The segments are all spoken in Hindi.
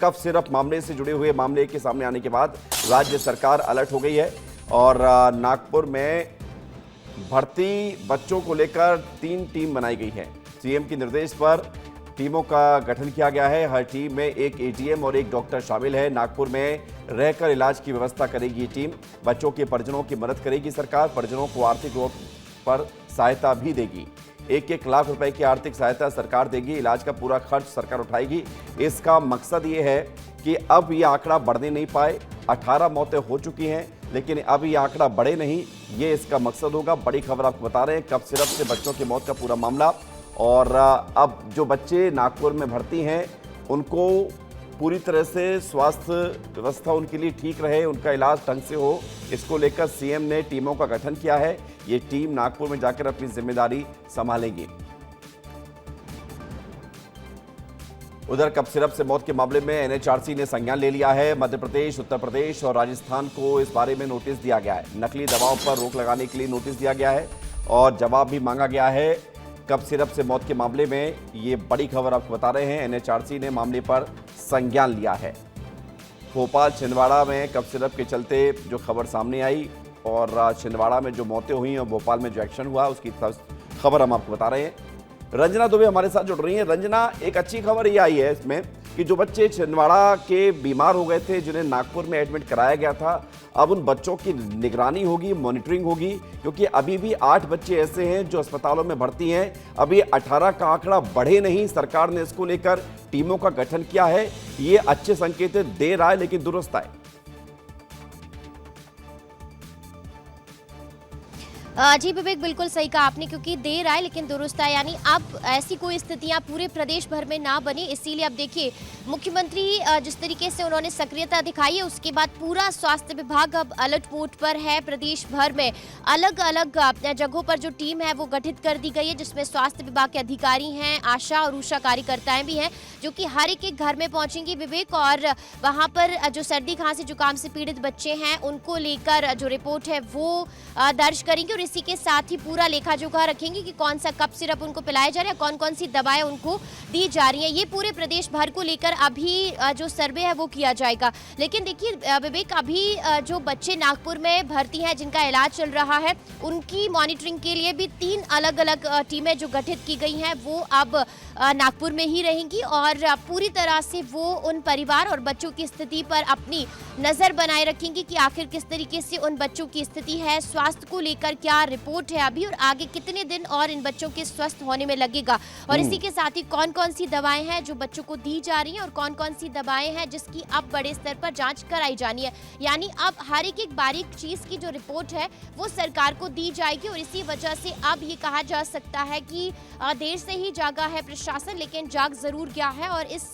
कफ सिरप मामले से जुड़े हुए मामले के सामने आने के बाद राज्य सरकार अलर्ट हो गई है और नागपुर में भर्ती बच्चों को लेकर 3 टीम बनाई गई है। सीएम के निर्देश पर टीमों का गठन किया गया है। हर टीम में एक एटीएम और एक डॉक्टर शामिल है। नागपुर में रहकर इलाज की व्यवस्था करेगी ये टीम। बच्चों के परिजनों की मदद करेगी सरकार। परिजनों को आर्थिक तौर पर सहायता भी देगी। 1-1 लाख रुपए की आर्थिक सहायता सरकार देगी। इलाज का पूरा खर्च सरकार उठाएगी। इसका मकसद ये है कि अब ये आंकड़ा बढ़ने नहीं पाए। 18 मौतें हो चुकी हैं, लेकिन अब ये आंकड़ा बढ़े नहीं, ये इसका मकसद होगा। बड़ी खबर आपको बता रहे हैं, कफ सिरप से बच्चों की मौत का पूरा मामला। और अब जो बच्चे नागपुर में भर्ती हैं उनको पूरी तरह से स्वास्थ्य व्यवस्था उनके लिए ठीक रहे, उनका इलाज ढंग से हो, इसको लेकर सीएम ने टीमों का गठन किया है। ये टीम नागपुर में जाकर अपनी जिम्मेदारी संभालेंगी। उधर कफ सिरप से मौत के मामले में एनएचआरसी ने संज्ञान ले लिया है। मध्य प्रदेश, उत्तर प्रदेश और राजस्थान को इस बारे में नोटिस दिया गया है। नकली दवाओं पर रोक लगाने के लिए नोटिस दिया गया है और जवाब भी मांगा गया है। कफ सिरप से मौत के मामले में ये बड़ी खबर आपको बता रहे हैं, एनएचआरसी ने मामले पर संज्ञान लिया है। भोपाल छिंदवाड़ा में कफ सिरप के चलते जो खबर सामने आई और छिंदवाड़ा में जो मौतें हुई और भोपाल में जो एक्शन हुआ उसकी खबर हम आपको बता रहे हैं। रंजना दुबे हमारे साथ जुड़ रही हैं। रंजना, एक अच्छी खबर ये आई है इसमें कि जो बच्चे छिंदवाड़ा के बीमार हो गए थे, जिन्हें नागपुर में एडमिट कराया गया था, अब उन बच्चों की निगरानी होगी, मॉनिटरिंग होगी, क्योंकि अभी भी 8 बच्चे ऐसे हैं जो अस्पतालों में भर्ती हैं। अभी 18 का आंकड़ा बढ़े नहीं। सरकार ने इसको लेकर टीमों का गठन किया है। ये अच्छे संकेत दे रहा है, लेकिन दुरुस्त आए। जी विवेक, बिल्कुल सही कहा आपने, क्योंकि देर आए लेकिन दुरुस्त आए, यानी अब ऐसी कोई स्थितियां पूरे प्रदेश भर में ना बनी। इसीलिए अब देखिए मुख्यमंत्री जिस तरीके से उन्होंने सक्रियता दिखाई है, उसके बाद पूरा स्वास्थ्य विभाग अब अलर्ट मोड पर है। प्रदेश भर में अलग अलग जगहों पर जो टीम है वो गठित कर दी गई है, जिसमें स्वास्थ्य विभाग के अधिकारी हैं, आशा और ऊषा कार्यकर्ताएं भी हैं, जो कि हर एक घर में पहुंचेंगी विवेक, और वहां पर जो सर्दी खांसी जुकाम से पीड़ित बच्चे हैं उनको लेकर जो रिपोर्ट है वो दर्ज करेंगे और इसी के साथ ही पूरा लेखा जोखा रखेंगे कि कौन सा कफ सिरप उनको पिलाया जा रहा है, कौन कौन सी दवाएं उनको दी जा रही हैं। ये पूरे प्रदेश भर को लेकर अभी जो सर्वे है वो किया जाएगा। लेकिन देखिए विवेक, अभी जो बच्चे नागपुर में भर्ती हैं, जिनका इलाज चल रहा है, उनकी मॉनिटरिंग के लिए भी 3 अलग अलग टीमें जो गठित की गई हैं वो अब नागपुर में ही रहेंगी और पूरी तरह से वो उन परिवार और बच्चों की स्थिति पर अपनी नजर बनाए रखेंगी कि आखिर किस तरीके से उन बच्चों की स्थिति है, स्वास्थ्य को लेकर क्या रिपोर्ट है अभी, और आगे कितने दिन और इन बच्चों के स्वस्थ होने में लगेगा, और इसी के साथ ही कौन कौन सी दवाएं हैं जो बच्चों को दी जा रही हैं और कौन कौन सी दवाएं हैं जिसकी अब बड़े स्तर पर जांच कराई जानी है। यानी अब हर एक बारीक चीज की जो रिपोर्ट है वो सरकार को दी जाएगी और इसी वजह से अब ये कहा जा सकता है कि देर से ही जागा है प्रशासन, लेकिन जाग जरूर गया है। और इस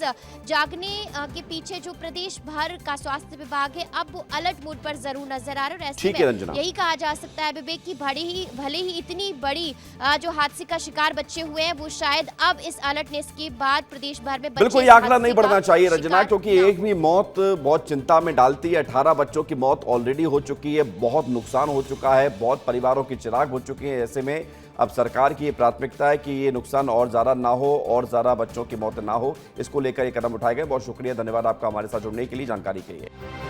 जागने के पीछे जो प्रदेश भर का स्वास्थ्य विभाग है अब वो अलर्ट मोड पर जरूर नजर आ रहा है। और ऐसे में यही कहा जा सकता है विवेक कि भले ही इतनी बड़ी जो हादसे का शिकार बच्चे हुए हैं, वो शायद अब इस अलर्टनेस के बाद प्रदेश भर में बिल्कुल ये आंकड़ा नहीं बढ़ना चाहिए रंजना, क्योंकि एक भी मौत बहुत चिंता में डालती है। 18 बच्चों की मौत ऑलरेडी हो चुकी है, बहुत नुकसान हो चुका है, बहुत परिवारों की चिराग हो चुकी है। ऐसे में अब सरकार की ये प्राथमिकता है कि ये नुकसान और ज्यादा ना हो और ज्यादा बच्चों की मौत ना हो, इसको लेकर ये कदम उठाए गए। बहुत शुक्रिया, धन्यवाद आपका हमारे साथ जुड़ने के लिए, जानकारी के लिए।